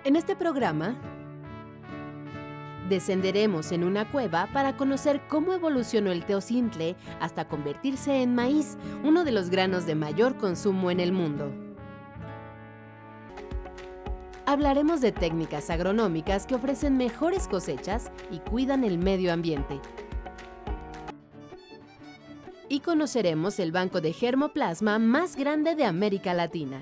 En este programa, descenderemos en una cueva para conocer cómo evolucionó el teocintle hasta convertirse en maíz, uno de los granos de mayor consumo en el mundo. Hablaremos de técnicas agronómicas que ofrecen mejores cosechas y cuidan el medio ambiente. Y conoceremos el banco de germoplasma más grande de América Latina.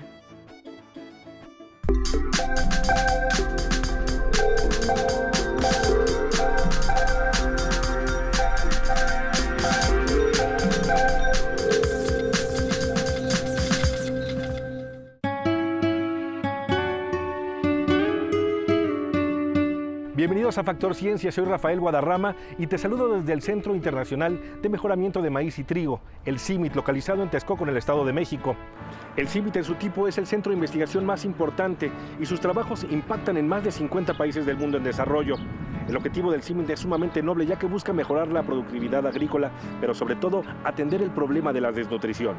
Bienvenidos a Factor Ciencia, soy Rafael Guadarrama y te saludo desde el Centro Internacional de Mejoramiento de Maíz y Trigo, el CIMMYT, localizado en Texcoco, en el Estado de México. El CIMMYT en su tipo es el centro de investigación más importante y sus trabajos impactan en más de 50 países del mundo en desarrollo. El objetivo del CIMMYT es sumamente noble ya que busca mejorar la productividad agrícola, pero sobre todo atender el problema de la desnutrición.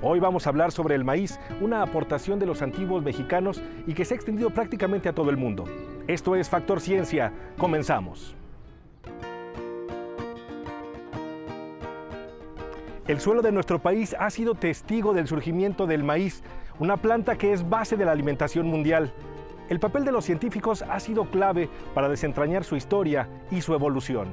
Hoy vamos a hablar sobre el maíz, una aportación de los antiguos mexicanos y que se ha extendido prácticamente a todo el mundo. Esto es Factor Ciencia. Comenzamos. El suelo de nuestro país ha sido testigo del surgimiento del maíz, una planta que es base de la alimentación mundial. El papel de los científicos ha sido clave para desentrañar su historia y su evolución.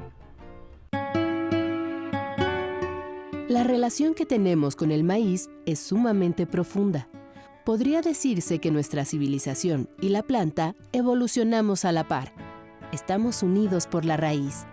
La relación que tenemos con el maíz es sumamente profunda. Podría decirse que nuestra civilización y la planta evolucionamos a la par. Estamos unidos por la raíz.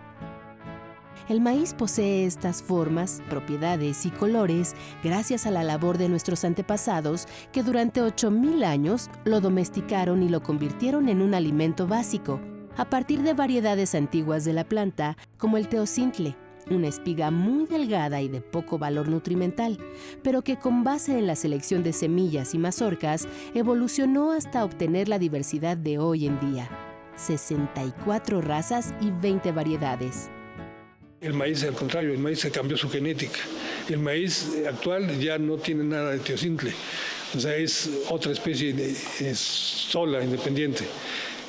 El maíz posee estas formas, propiedades y colores gracias a la labor de nuestros antepasados que durante 8,000 años lo domesticaron y lo convirtieron en un alimento básico, a partir de variedades antiguas de la planta como el teocintle, una espiga muy delgada y de poco valor nutrimental, pero que con base en la selección de semillas y mazorcas evolucionó hasta obtener la diversidad de hoy en día, 64 razas y 20 variedades. El maíz, al contrario, el maíz se cambió su genética. El maíz actual ya no tiene nada de teocintle, o sea, es otra especie, es sola, independiente.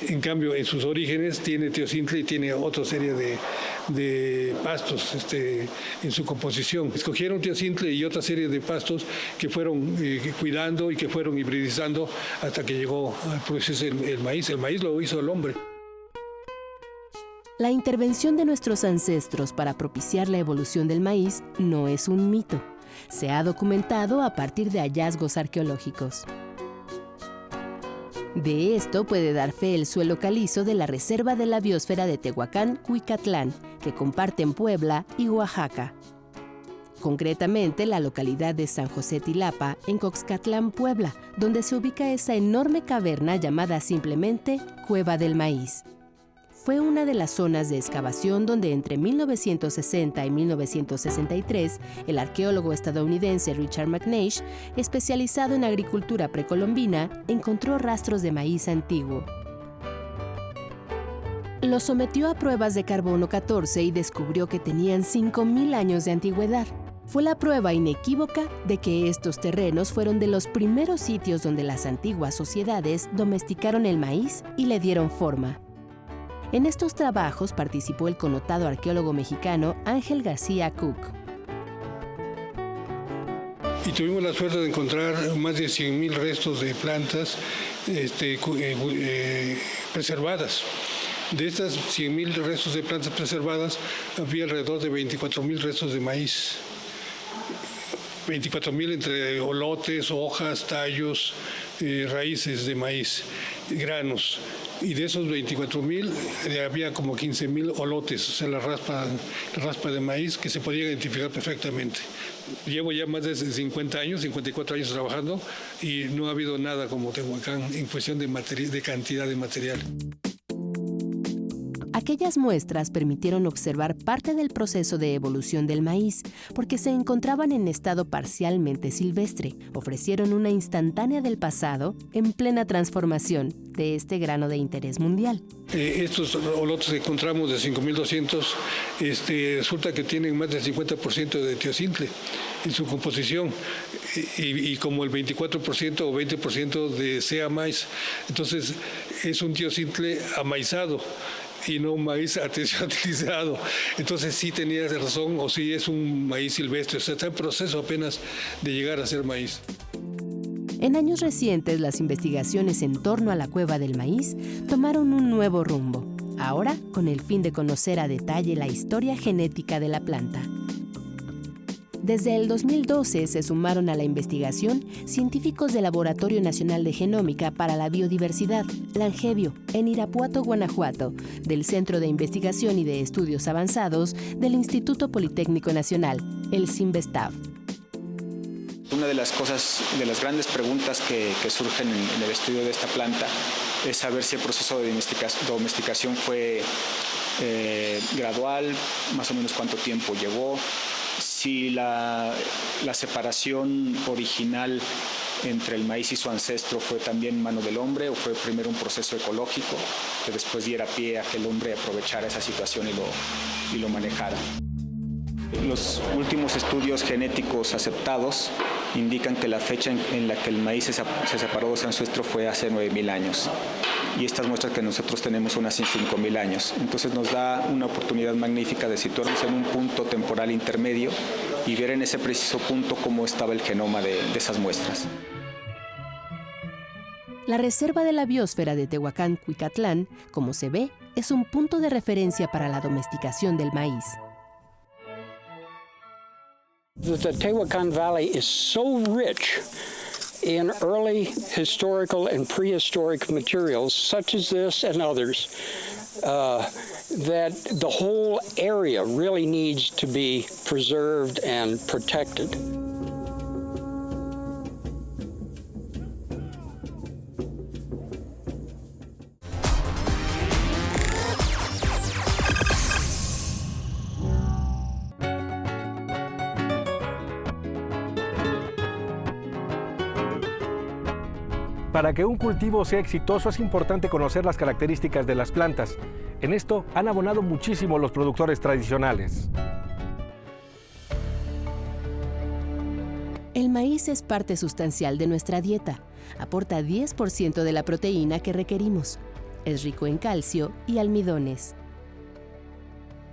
En cambio, en sus orígenes tiene teocintle y tiene otra serie de pastos en su composición. Escogieron teocintle y otra serie de pastos que fueron cuidando y que fueron hibridizando hasta que llegó pues, el maíz. El maíz lo hizo el hombre. La intervención de nuestros ancestros para propiciar la evolución del maíz no es un mito. Se ha documentado a partir de hallazgos arqueológicos. De esto puede dar fe el suelo calizo de la Reserva de la Biosfera de Tehuacán-Cuicatlán, que comparten Puebla y Oaxaca. Concretamente, la localidad de San José Tilapa, en Coxcatlán, Puebla, donde se ubica esa enorme caverna llamada simplemente Cueva del Maíz. Fue una de las zonas de excavación donde entre 1960 y 1963 el arqueólogo estadounidense Richard McNeish, especializado en agricultura precolombina, encontró rastros de maíz antiguo. Los sometió a pruebas de carbono 14 y descubrió que tenían 5,000 años de antigüedad. Fue la prueba inequívoca de que estos terrenos fueron de los primeros sitios donde las antiguas sociedades domesticaron el maíz y le dieron forma. En estos trabajos participó el connotado arqueólogo mexicano Ángel García Cook. Y tuvimos la suerte de encontrar más de 100,000 restos de plantas preservadas. De estas 100,000 restos de plantas preservadas, había alrededor de 24,000 restos de maíz. 24,000 entre olotes, hojas, tallos, raíces de maíz, granos. Y de esos 24,000 había como 15,000 olotes, o sea, la raspa de maíz que se podía identificar perfectamente. Llevo ya más de 50 años, 54 años trabajando y no ha habido nada como Tehuacán en cuestión de cantidad de material. Aquellas muestras permitieron observar parte del proceso de evolución del maíz, porque se encontraban en estado parcialmente silvestre. Ofrecieron una instantánea del pasado en plena transformación de este grano de interés mundial. Estos olotes que encontramos de 5.200, resulta que tienen más del 50% de tiocintle en su composición y como el 24% o 20% de sea maíz. Entonces es un tiocintle amaizado y no un maíz artesanalizado. Entonces sí tenías razón, o sí es un maíz silvestre, o sea, está en proceso apenas de llegar a ser maíz. En años recientes, las investigaciones en torno a la cueva del maíz tomaron un nuevo rumbo, ahora con el fin de conocer a detalle la historia genética de la planta. Desde el 2012 se sumaron a la investigación científicos del Laboratorio Nacional de Genómica para la Biodiversidad, Langevio, en Irapuato, Guanajuato, del Centro de Investigación y de Estudios Avanzados del Instituto Politécnico Nacional, el CINVESTAV. Una de las cosas, de las grandes preguntas que surgen en el estudio de esta planta es saber si el proceso de domesticación fue gradual, más o menos cuánto tiempo llevó, si la separación original entre el maíz y su ancestro fue también mano del hombre o fue primero un proceso ecológico que después diera pie a que el hombre aprovechara esa situación y lo manejara. Los últimos estudios genéticos aceptados indican que la fecha en la que el maíz se separó de su ancestro fue hace 9.000 años. Y estas muestras que nosotros tenemos son hace 5.000 años. Entonces nos da una oportunidad magnífica de situarnos en un punto temporal intermedio y ver en ese preciso punto cómo estaba el genoma de esas muestras. La Reserva de la Biosfera de Tehuacán-Cuicatlán, como se ve, es un punto de referencia para la domesticación del maíz. The Tehuacán Valley is so rich in early historical and prehistoric materials, such as this and others, that the whole area really needs to be preserved and protected. Para que un cultivo sea exitoso es importante conocer las características de las plantas. En esto han abonado muchísimo los productores tradicionales. El maíz es parte sustancial de nuestra dieta. Aporta 10% de la proteína que requerimos. Es rico en calcio y almidones.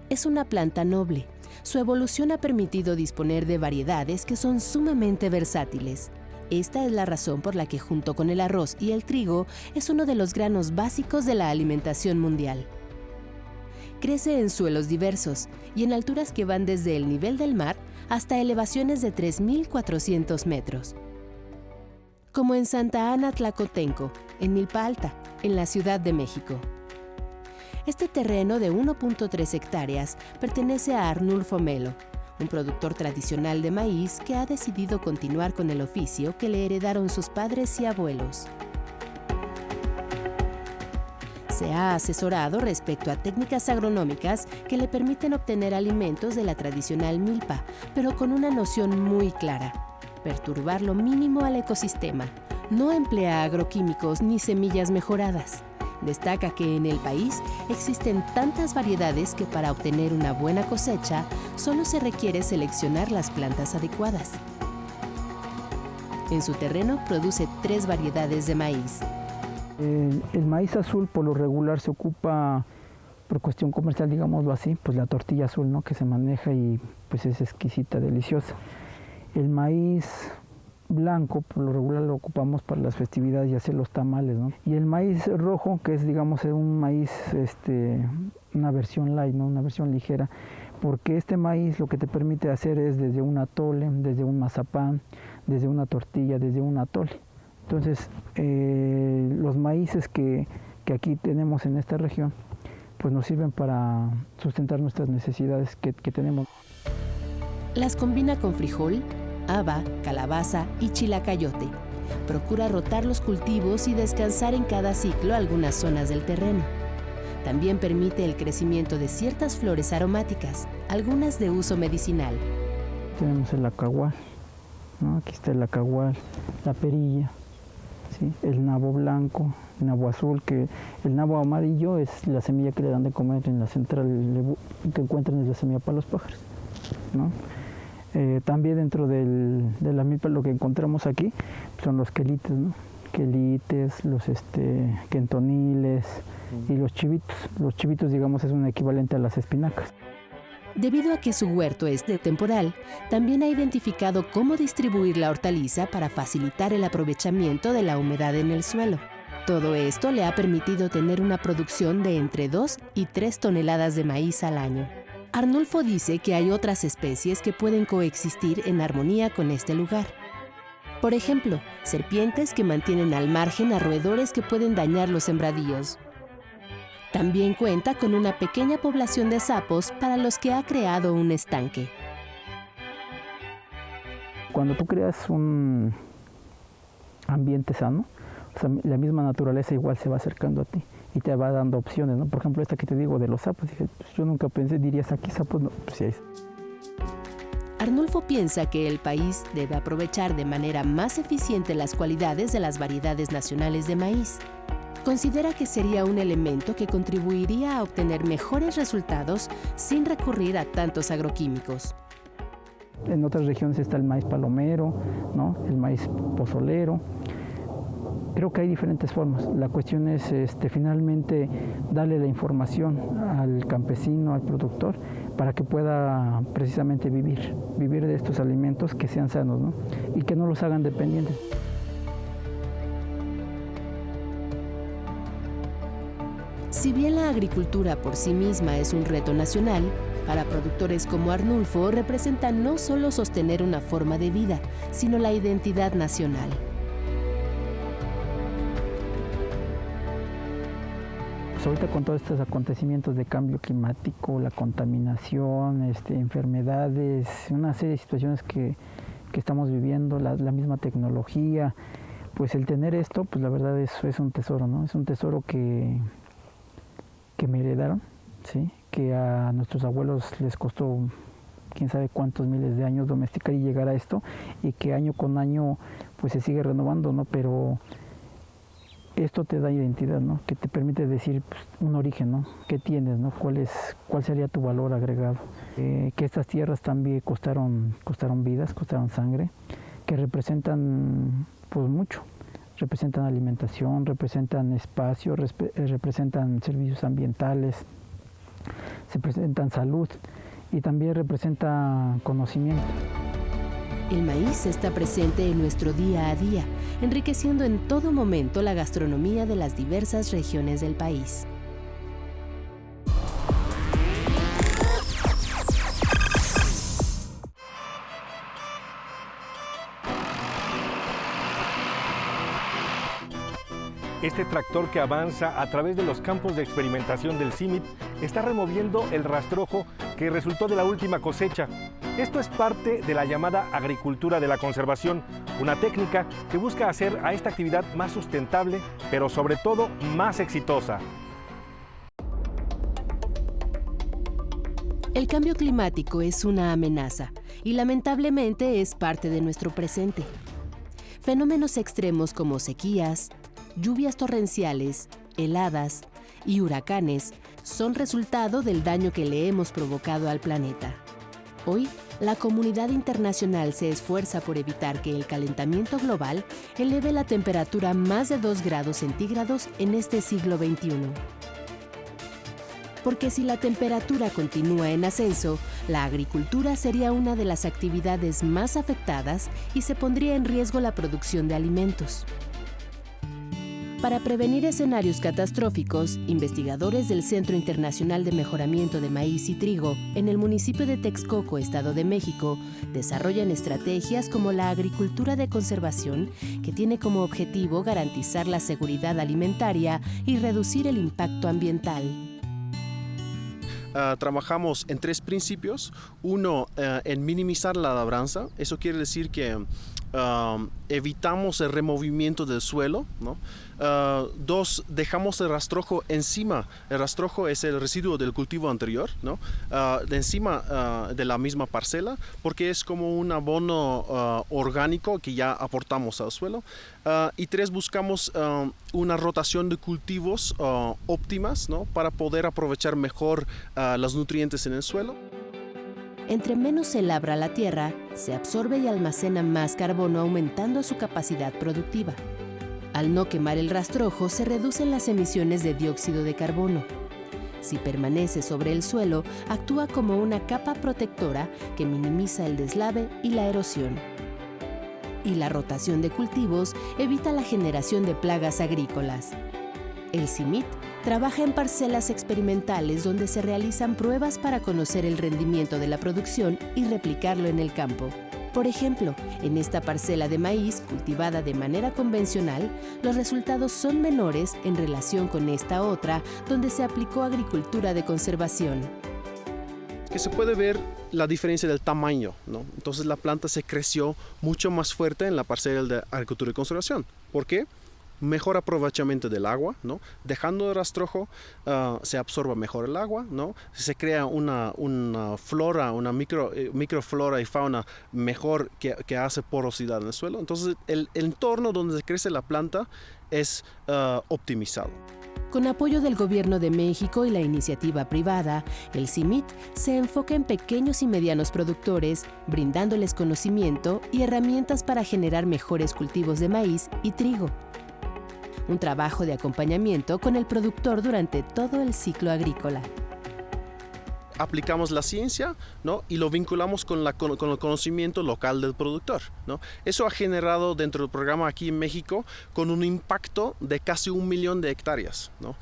Es una planta noble. Su evolución ha permitido disponer de variedades que son sumamente versátiles. Esta es la razón por la que, junto con el arroz y el trigo, es uno de los granos básicos de la alimentación mundial. Crece en suelos diversos y en alturas que van desde el nivel del mar hasta elevaciones de 3.400 metros. Como en Santa Ana Tlacotenco, en Milpa Alta, en la Ciudad de México. Este terreno de 1.3 hectáreas pertenece a Arnulfo Melo, un productor tradicional de maíz que ha decidido continuar con el oficio que le heredaron sus padres y abuelos. Se ha asesorado respecto a técnicas agronómicas que le permiten obtener alimentos de la tradicional milpa, pero con una noción muy clara: perturbar lo mínimo al ecosistema. No emplea agroquímicos ni semillas mejoradas. Destaca que en el país existen tantas variedades que para obtener una buena cosecha solo se requiere seleccionar las plantas adecuadas. En su terreno produce 3 variedades de maíz. El maíz azul por lo regular se ocupa por cuestión comercial, digámoslo así, pues la tortilla azul, ¿no?, que se maneja y pues es exquisita, deliciosa. El maíz blanco por lo regular lo ocupamos para las festividades y hacer los tamales, ¿no? Y el maíz rojo, que es, digamos, un maíz, una versión light, ¿no?, una versión ligera, porque este maíz lo que te permite hacer es desde un atole, desde un mazapán, desde una tortilla, desde un atole. Entonces, los maíces que aquí tenemos en esta región, pues nos sirven para sustentar nuestras necesidades que tenemos. Las combina con frijol, haba, calabaza y chilacayote. Procura rotar los cultivos y descansar en cada ciclo algunas zonas del terreno. También permite el crecimiento de ciertas flores aromáticas, algunas de uso medicinal. Tenemos el acahual, ¿no? Aquí está el acahual, la perilla, ¿sí? El nabo blanco, el nabo azul, que el nabo amarillo es la semilla que le dan de comer en la central que encuentran, es la semilla para los pájaros, ¿no? También dentro de la milpa lo que encontramos aquí son los quelites, ¿no? Quelites, los quentoniles y los chivitos. Los chivitos, digamos, es un equivalente a las espinacas. Debido a que su huerto es temporal, también ha identificado cómo distribuir la hortaliza para facilitar el aprovechamiento de la humedad en el suelo. Todo esto le ha permitido tener una producción de entre 2 y 3 toneladas de maíz al año. Arnulfo dice que hay otras especies que pueden coexistir en armonía con este lugar. Por ejemplo, serpientes que mantienen al margen a roedores que pueden dañar los sembradíos. También cuenta con una pequeña población de sapos para los que ha creado un estanque. Cuando tú creas un ambiente sano, o sea, la misma naturaleza igual se va acercando a ti y te va dando opciones, ¿no? Por ejemplo, esta que te digo de los sapos, dije, pues yo nunca pensé, dirías aquí sapos, no, pues sí hay. Arnulfo piensa que el país debe aprovechar de manera más eficiente las cualidades de las variedades nacionales de maíz. Considera que sería un elemento que contribuiría a obtener mejores resultados sin recurrir a tantos agroquímicos. En otras regiones está el maíz palomero, ¿no? El maíz pozolero. Creo que hay diferentes formas. La cuestión es finalmente darle la información al campesino, al productor, para que pueda precisamente vivir de estos alimentos que sean sanos, ¿no? Y que no los hagan dependientes. Si bien la agricultura por sí misma es un reto nacional, para productores como Arnulfo representa no solo sostener una forma de vida, sino la identidad nacional. Pues ahorita con todos estos acontecimientos de cambio climático, la contaminación, enfermedades, una serie de situaciones que estamos viviendo, la misma tecnología, pues el tener esto, pues la verdad es un tesoro, ¿no? Es un tesoro que me heredaron, ¿sí? Que a nuestros abuelos les costó quién sabe cuántos miles de años domesticar y llegar a esto, y que año con año pues se sigue renovando, ¿no? Pero esto te da identidad, ¿no? Que te permite decir pues, un origen, ¿no? ¿Qué tienes, ¿no? ¿Cuál sería tu valor agregado? Que estas tierras también costaron vidas, costaron sangre, que representan pues mucho. Representan alimentación, representan espacio, representan servicios ambientales, se presentan salud y también representa conocimiento. El maíz está presente en nuestro día a día, enriqueciendo en todo momento la gastronomía de las diversas regiones del país. Este tractor que avanza a través de los campos de experimentación del CIMIT está removiendo el rastrojo que resultó de la última cosecha. Esto es parte de la llamada agricultura de la conservación, una técnica que busca hacer a esta actividad más sustentable, pero sobre todo más exitosa. El cambio climático es una amenaza y lamentablemente es parte de nuestro presente. Fenómenos extremos como sequías, lluvias torrenciales, heladas y huracanes son resultado del daño que le hemos provocado al planeta. Hoy, la comunidad internacional se esfuerza por evitar que el calentamiento global eleve la temperatura más de 2 grados centígrados en este siglo XXI. Porque si la temperatura continúa en ascenso, la agricultura sería una de las actividades más afectadas y se pondría en riesgo la producción de alimentos. Para prevenir escenarios catastróficos, investigadores del Centro Internacional de Mejoramiento de Maíz y Trigo en el municipio de Texcoco, Estado de México, desarrollan estrategias como la agricultura de conservación, que tiene como objetivo garantizar la seguridad alimentaria y reducir el impacto ambiental. Trabajamos en 3 principios. Uno, en minimizar la labranza. Eso quiere decir que evitamos el removimiento del suelo, ¿no? 2, dejamos el rastrojo encima. El rastrojo es el residuo del cultivo anterior, ¿no? De encima de la misma parcela, porque es como un abono orgánico que ya aportamos al suelo. Y 3, buscamos una rotación de cultivos óptimas, ¿no? Para poder aprovechar mejor los nutrientes en el suelo. Entre menos se labra la tierra, se absorbe y almacena más carbono, aumentando su capacidad productiva. Al no quemar el rastrojo, se reducen las emisiones de dióxido de carbono. Si permanece sobre el suelo, actúa como una capa protectora que minimiza el deslave y la erosión. Y la rotación de cultivos evita la generación de plagas agrícolas. El CIMIT trabaja en parcelas experimentales donde se realizan pruebas para conocer el rendimiento de la producción y replicarlo en el campo. Por ejemplo, en esta parcela de maíz cultivada de manera convencional, los resultados son menores en relación con esta otra donde se aplicó agricultura de conservación. Que se puede ver la diferencia del tamaño, ¿no? Entonces la planta se creció mucho más fuerte en la parcela de agricultura de conservación. ¿Por qué? Mejor aprovechamiento del agua, ¿no? Dejando el rastrojo se absorbe mejor el agua, ¿no? Se crea una flora, una microflora y fauna mejor que hace porosidad en el suelo. Entonces el entorno donde crece la planta es optimizado. Con apoyo del Gobierno de México y la iniciativa privada, el CIMIT se enfoca en pequeños y medianos productores, brindándoles conocimiento y herramientas para generar mejores cultivos de maíz y trigo. Un trabajo de acompañamiento con el productor durante todo el ciclo agrícola. Aplicamos la ciencia, ¿no? Y lo vinculamos con el conocimiento local del productor, ¿no? Eso ha generado dentro del programa aquí en México con un impacto de casi 1 millón de hectáreas, ¿no?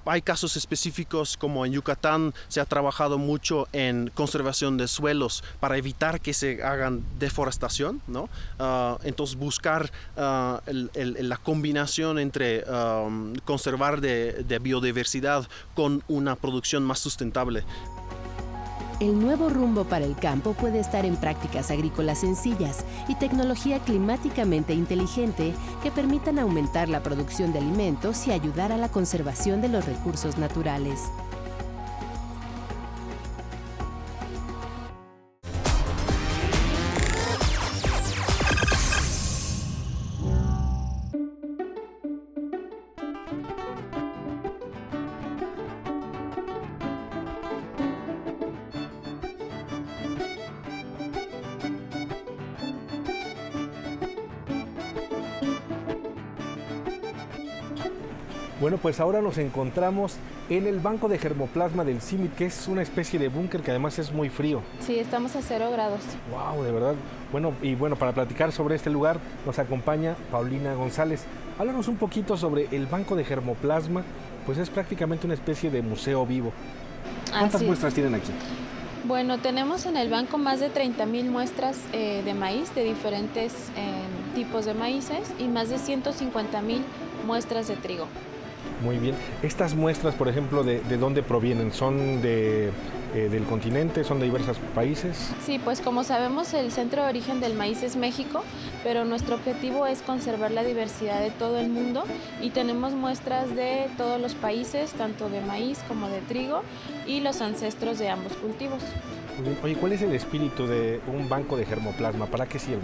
Hay casos específicos como en Yucatán se ha trabajado mucho en conservación de suelos para evitar que se hagan deforestación, ¿no? Entonces buscar la combinación entre conservar de biodiversidad con una producción más sustentable. El nuevo rumbo para el campo puede estar en prácticas agrícolas sencillas y tecnología climáticamente inteligente que permitan aumentar la producción de alimentos y ayudar a la conservación de los recursos naturales. Bueno, pues ahora nos encontramos en el banco de germoplasma del CIMIT, que es una especie de búnker que además es muy frío. Sí, estamos a 0 grados. ¡Wow! De verdad. Bueno, para platicar sobre este lugar nos acompaña Paulina González. Háblanos un poquito sobre el banco de germoplasma, pues es prácticamente una especie de museo vivo. ¿Cuántas muestras tienen aquí? Bueno, tenemos en el banco más de 30,000 muestras de maíz, de diferentes tipos de maíces, y más de 150,000 muestras de trigo. Muy bien. Estas muestras, por ejemplo, ¿de dónde provienen? ¿Son del continente? ¿Son de diversos países? Sí, pues como sabemos, el centro de origen del maíz es México, pero nuestro objetivo es conservar la diversidad de todo el mundo y tenemos muestras de todos los países, tanto de maíz como de trigo, y los ancestros de ambos cultivos. Muy bien. Oye, ¿cuál es el espíritu de un banco de germoplasma? ¿Para qué sirve?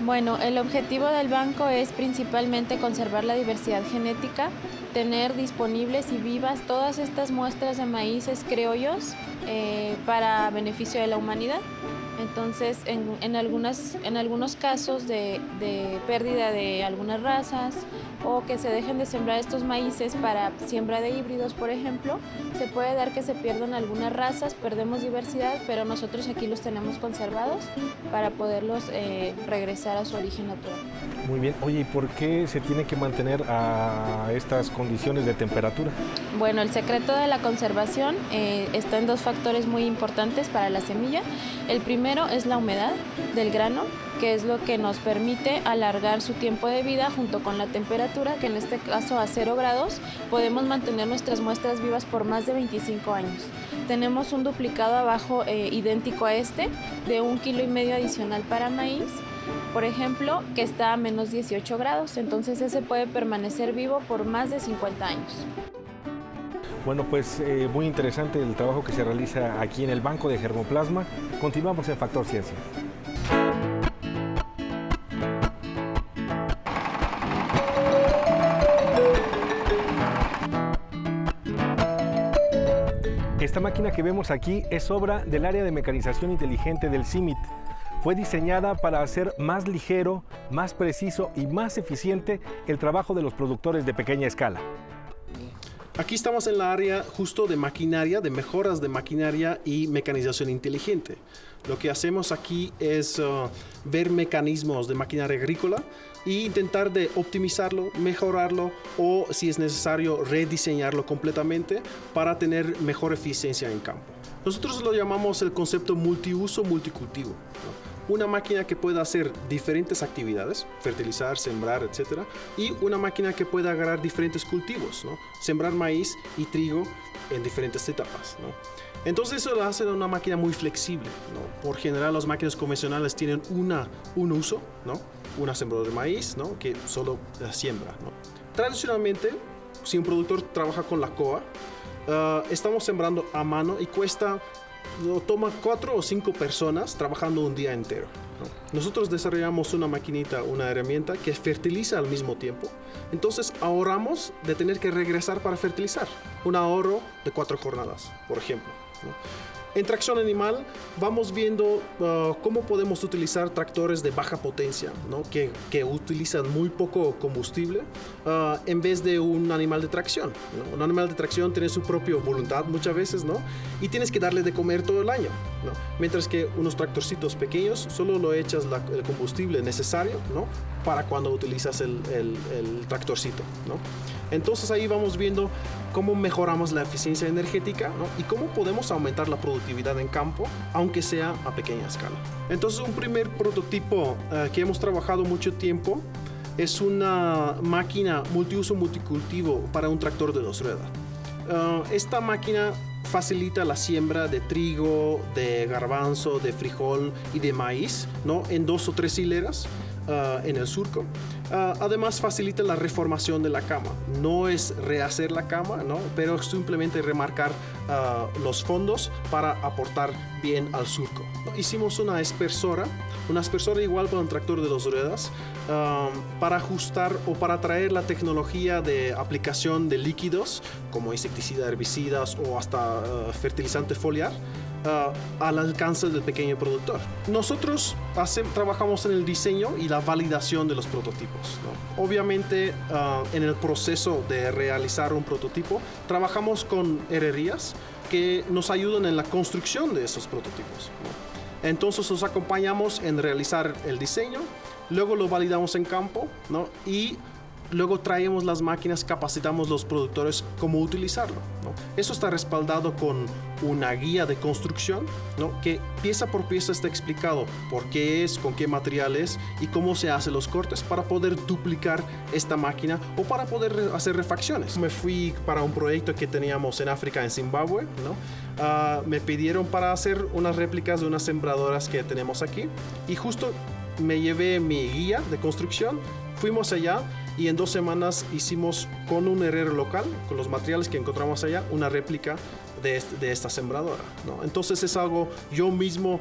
Bueno, el objetivo del banco es principalmente conservar la diversidad genética, tener disponibles y vivas todas estas muestras de maíces criollos para beneficio de la humanidad. Entonces, en algunos casos de pérdida de algunas razas o que se dejen de sembrar estos maíces para siembra de híbridos, por ejemplo, se puede dar que se pierdan algunas razas, perdemos diversidad, pero nosotros aquí los tenemos conservados para poderlos regresar a su origen natural. Muy bien. Oye, ¿y por qué se tiene que mantener a estas condiciones de temperatura? Bueno, el secreto de la conservación está en 2 factores muy importantes para la semilla. El primero es la humedad del grano, que es lo que nos permite alargar su tiempo de vida junto con la temperatura, que en este caso a 0 grados, podemos mantener nuestras muestras vivas por más de 25 años. Tenemos un duplicado abajo idéntico a este, de 1,5 kilos adicional para maíz. por ejemplo, que está a menos 18 grados, entonces ese puede permanecer vivo por más de 50 años. Bueno, pues muy interesante el trabajo que se realiza aquí en el Banco de Germoplasma. Continuamos en Factor Ciencia. Esta máquina que vemos aquí es obra del área de mecanización inteligente del CIMIT. Fue diseñada para hacer más ligero, más preciso y más eficiente el trabajo de los productores de pequeña escala. Aquí estamos en la área justo de maquinaria, de mejoras de maquinaria y mecanización inteligente. Lo que hacemos aquí es ver mecanismos de maquinaria agrícola e intentar de optimizarlo, mejorarlo o, si es necesario, rediseñarlo completamente para tener mejor eficiencia en campo. Nosotros lo llamamos el concepto multiuso, multicultivo, ¿no? Una máquina que pueda hacer diferentes actividades, fertilizar, sembrar, etc. Y una máquina que pueda agarrar diferentes cultivos, ¿no? Sembrar maíz y trigo en diferentes etapas, ¿no? Entonces eso lo hace una máquina muy flexible, ¿no? Por general las máquinas convencionales tienen un uso, ¿no? Una sembradora de maíz, ¿no? Que solo siembra, ¿no? Tradicionalmente, si un productor trabaja con la COA, estamos sembrando a mano y toma 4 o 5 personas trabajando un día entero, ¿no? Nosotros desarrollamos una maquinita, una herramienta que fertiliza al mismo tiempo. Entonces ahorramos de tener que regresar para fertilizar. Un ahorro de 4 jornadas, por ejemplo, ¿no? En tracción animal vamos viendo cómo podemos utilizar tractores de baja potencia, ¿no? que utilizan muy poco combustible en vez de un animal de tracción, ¿no? Un animal de tracción tiene su propia voluntad muchas veces, ¿no? Y tienes que darle de comer todo el año, ¿no? Mientras que unos tractorcitos pequeños solo lo echas el combustible necesario, ¿no? Para cuando utilizas el tractorcito, ¿no? Entonces ahí vamos viendo cómo mejoramos la eficiencia energética, ¿no? Y cómo podemos aumentar la productividad en campo, aunque sea a pequeña escala. Entonces un primer prototipo que hemos trabajado mucho tiempo es una máquina multiuso multicultivo para un tractor de 2 ruedas. Esta máquina facilita la siembra de trigo, de garbanzo, de frijol y de maíz, ¿no? En 2 o 3 hileras en el surco. Además facilita la reformación de la cama. No es rehacer la cama, ¿no? Pero simplemente remarcar los fondos para aportar bien al surco. Hicimos una aspersora igual para un tractor de 2 ruedas para ajustar o para traer la tecnología de aplicación de líquidos como insecticidas, herbicidas o hasta fertilizante foliar al alcance del pequeño productor. Nosotros trabajamos en el diseño y la validación de los prototipos, ¿no? Obviamente en el proceso de realizar un prototipo trabajamos con herrerías que nos ayudan en la construcción de esos prototipos, ¿no? Entonces los acompañamos en realizar el diseño, luego lo validamos en campo, ¿no? Y luego traemos las máquinas, capacitamos los productores cómo utilizarlo, ¿no? Eso está respaldado con una guía de construcción, ¿no? Que pieza por pieza está explicado por qué es, con qué materiales y cómo se hacen los cortes para poder duplicar esta máquina o para poder hacer refacciones. Me fui para un proyecto que teníamos en África, en Zimbabue, ¿no? Me pidieron para hacer unas réplicas de unas sembradoras que tenemos aquí y justo me llevé mi guía de construcción, fuimos allá y en 2 semanas hicimos con un herrero local, con los materiales que encontramos allá, una réplica de esta sembradora, ¿no? Entonces es algo, yo mismo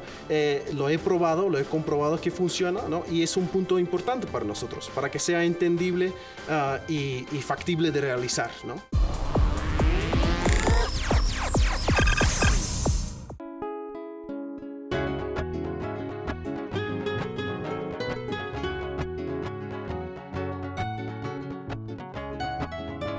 lo he probado, lo he comprobado que funciona, ¿no? Y es un punto importante para nosotros, para que sea entendible y factible de realizar, ¿no?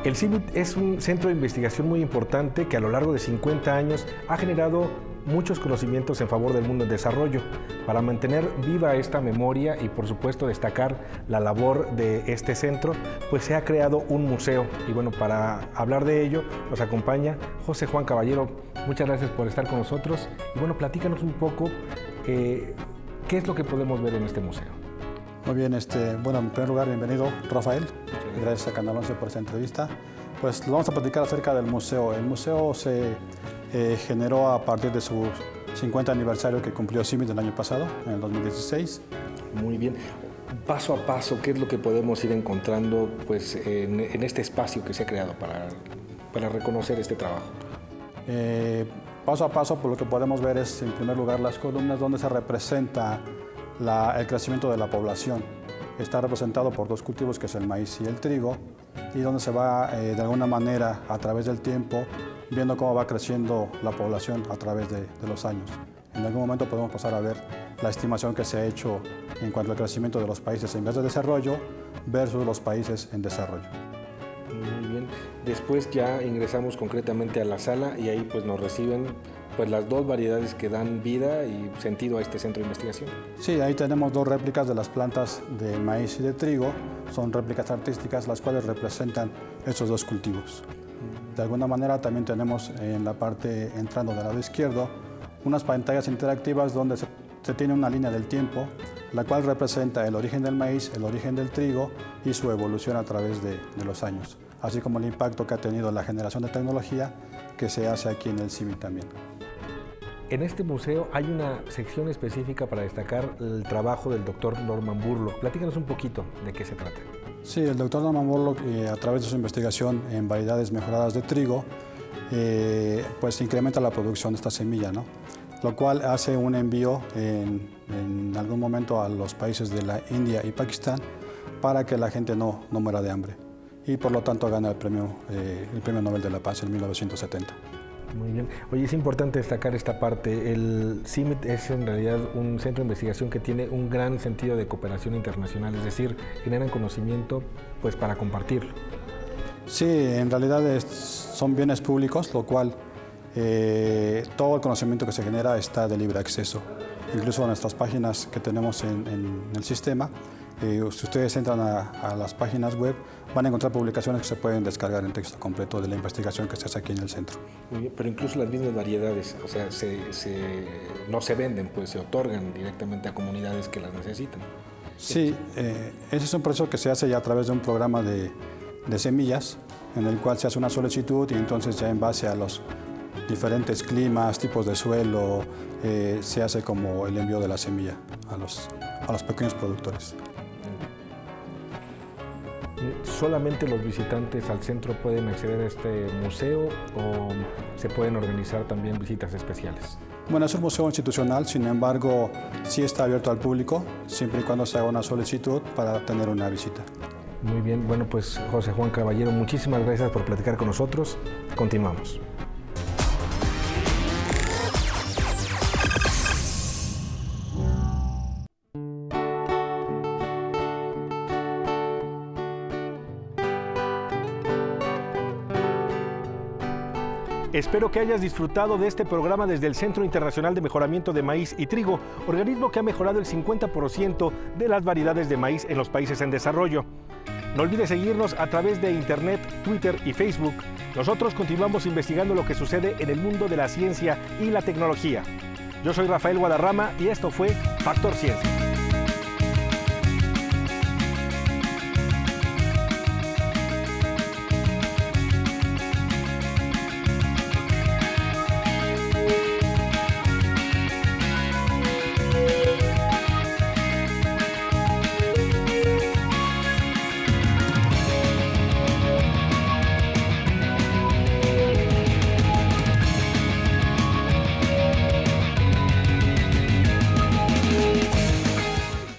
El CIMIT es un centro de investigación muy importante que a lo largo de 50 años ha generado muchos conocimientos en favor del mundo en desarrollo. Para mantener viva esta memoria y por supuesto destacar la labor de este centro, pues se ha creado un museo. Y bueno, para hablar de ello nos acompaña José Juan Caballero. Muchas gracias por estar con nosotros. Y bueno, platícanos un poco qué es lo que podemos ver en este museo. Muy bien, bueno, en primer lugar, bienvenido, Rafael. Gracias a Canal 11 por esta entrevista. Pues vamos a platicar acerca del museo. El museo se generó a partir de su 50 aniversario que cumplió CIMIT el año pasado, en el 2016. Muy bien. paso a paso, ¿qué es lo que podemos ir encontrando pues, en este espacio que se ha creado para reconocer este trabajo? Paso a paso, por lo que podemos ver es, en primer lugar, las columnas donde se representa el crecimiento de la población. Está representado por dos cultivos, que es el maíz y el trigo, y donde se va, de alguna manera, a través del tiempo, viendo cómo va creciendo la población a través de los años. En algún momento podemos pasar a ver la estimación que se ha hecho en cuanto al crecimiento de los países en vías de desarrollo versus los países en desarrollo. Muy bien. Después ya ingresamos concretamente a la sala y ahí pues nos reciben pues las dos variedades que dan vida y sentido a este centro de investigación. Sí, ahí tenemos dos réplicas de las plantas de maíz y de trigo. Son réplicas artísticas las cuales representan estos dos cultivos. De alguna manera también tenemos en la parte entrando del lado izquierdo unas pantallas interactivas donde se tiene una línea del tiempo, la cual representa el origen del maíz, el origen del trigo y su evolución a través de los años, así como el impacto que ha tenido la generación de tecnología que se hace aquí en el CIMIT también. En este museo hay una sección específica para destacar el trabajo del doctor Norman Burlock. Platícanos un poquito de qué se trata. Sí, el doctor Norman Burlock, a través de su investigación en variedades mejoradas de trigo, pues incrementa la producción de esta semilla, ¿no? Lo cual hace un envío en algún momento a los países de la India y Pakistán para que la gente no muera de hambre. Y por lo tanto gana el premio Nobel de la Paz en 1970. Muy bien. Oye, es importante destacar esta parte. El CIMIT es en realidad un centro de investigación que tiene un gran sentido de cooperación internacional, es decir, generan conocimiento pues, para compartirlo. Sí, en realidad son bienes públicos, lo cual todo el conocimiento que se genera está de libre acceso. Incluso en nuestras páginas que tenemos en el sistema, si ustedes entran a las páginas web, van a encontrar publicaciones que se pueden descargar en texto completo de la investigación que se hace aquí en el centro. Muy bien, pero incluso las mismas variedades, o sea, no se venden, pues se otorgan directamente a comunidades que las necesitan. Sí, ese es un proceso que se hace ya a través de un programa de semillas, en el cual se hace una solicitud y entonces ya en base a los diferentes climas, tipos de suelo, se hace como el envío de la semilla a los pequeños productores. ¿Solamente los visitantes al centro pueden acceder a este museo o se pueden organizar también visitas especiales? Bueno, es un museo institucional, sin embargo, sí está abierto al público, siempre y cuando se haga una solicitud para tener una visita. Muy bien, bueno pues José Juan Caballero, muchísimas gracias por platicar con nosotros. Continuamos. Espero que hayas disfrutado de este programa desde el Centro Internacional de Mejoramiento de Maíz y Trigo, organismo que ha mejorado el 50% de las variedades de maíz en los países en desarrollo. No olvides seguirnos a través de Internet, Twitter y Facebook. Nosotros continuamos investigando lo que sucede en el mundo de la ciencia y la tecnología. Yo soy Rafael Guadarrama y esto fue Factor Ciencia.